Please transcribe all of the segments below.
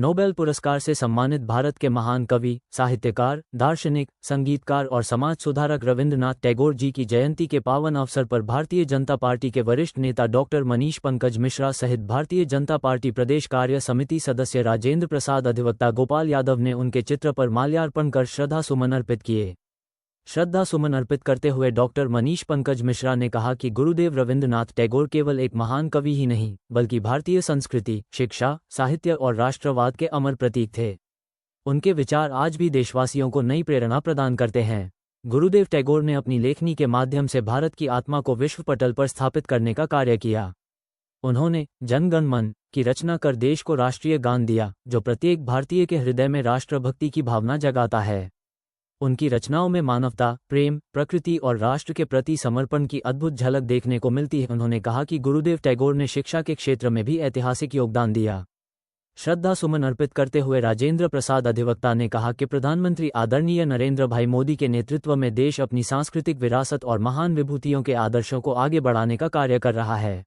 Nobel पुरस्कार से सम्मानित भारत के महान कवि, साहित्यकार, दार्शनिक, संगीतकार और समाज सुधारक रविंद्रनाथ टैगोर जी की जयंती के पावन अवसर पर भारतीय जनता पार्टी के वरिष्ठ नेता डॉक्टर मनीष पंकज मिश्रा सहित भारतीय जनता पार्टी प्रदेश कार्य समिति सदस्य राजेंद्र प्रसाद, अधिवक्ता गोपाल यादव ने उनके चित्र पर माल्यार्पण कर श्रद्धा सुमन अर्पित किए। श्रद्धा सुमन अर्पित करते हुए डॉक्टर मनीष पंकज मिश्रा ने कहा कि गुरुदेव रविंद्रनाथ टैगोर केवल एक महान कवि ही नहीं, बल्कि भारतीय संस्कृति, शिक्षा, साहित्य और राष्ट्रवाद के अमर प्रतीक थे। उनके विचार आज भी देशवासियों को नई प्रेरणा प्रदान करते हैं। गुरुदेव टैगोर ने अपनी लेखनी के माध्यम से भारत की आत्मा को विश्व पटल पर स्थापित करने का कार्य किया। उन्होंने जन गण मन की रचना कर देश को राष्ट्रीय गान दिया, जो प्रत्येक भारतीय के हृदय में राष्ट्रभक्ति की भावना जगाता है। उनकी रचनाओं में मानवता, प्रेम, प्रकृति और राष्ट्र के प्रति समर्पण की अद्भुत झलक देखने को मिलती है। उन्होंने कहा कि गुरुदेव टैगोर ने शिक्षा के क्षेत्र में भी ऐतिहासिक योगदान दिया। श्रद्धा सुमन अर्पित करते हुए राजेंद्र प्रसाद, अधिवक्ता, ने कहा कि प्रधानमंत्री आदरणीय नरेंद्र भाई मोदी के नेतृत्व में देश अपनी सांस्कृतिक विरासत और महान विभूतियों के आदर्शों को आगे बढ़ाने का कार्य कर रहा है।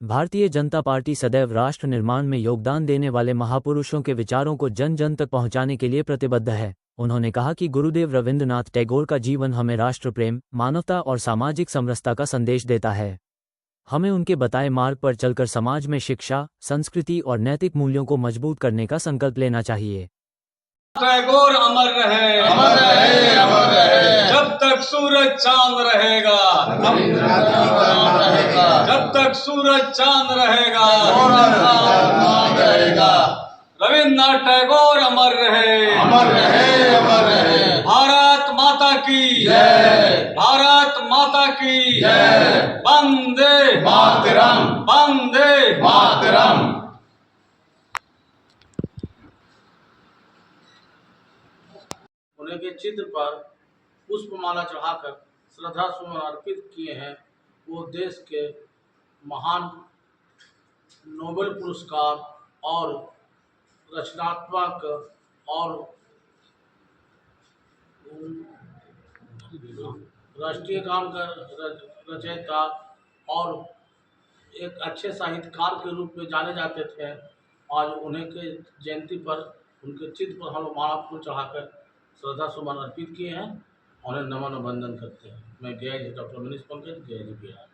भारतीय जनता पार्टी सदैव राष्ट्र निर्माण में योगदान देने वाले महापुरुषों के विचारों को जन जन तक पहुंचाने के लिए प्रतिबद्ध है। उन्होंने कहा कि गुरुदेव रविंद्रनाथ टैगोर का जीवन हमें राष्ट्र प्रेम, मानवता और सामाजिक समरसता का संदेश देता है। हमें उनके बताए मार्ग पर चलकर समाज में शिक्षा, संस्कृति और नैतिक मूल्यों को मजबूत करने का संकल्प लेना चाहिए। टैगोर अमर रहे, अमर रहे, अमर रहे। जब तक सूरज चांद रहेगा, जब तक सूरज चांद रहेगा, रविंद्रनाथ टैगोर अमर रहे, अमर रहे, अमर रहे। भारत माता की जय, भारत माता की जय। वंदे मातरम, वंदे मातरम। उनके चित्र पर पुष्पमाला चढ़ाकर श्रद्धा सुमन अर्पित किए हैं। वो देश के महान नोबेल पुरस्कार और रचनात्मक और राष्ट्रीय गान का रचयिता और एक अच्छे साहित्यकार के रूप में जाने जाते थे। आज उन्हें के जयंती पर उनके चित्र पर हम माला फूल चढ़ाकर श्रद्धा सुमन अर्पित किए हैं। उन्हें नमन वंदन करते हैं। मैं डॉक्टर मनीष पंकज, गया जी बिहार।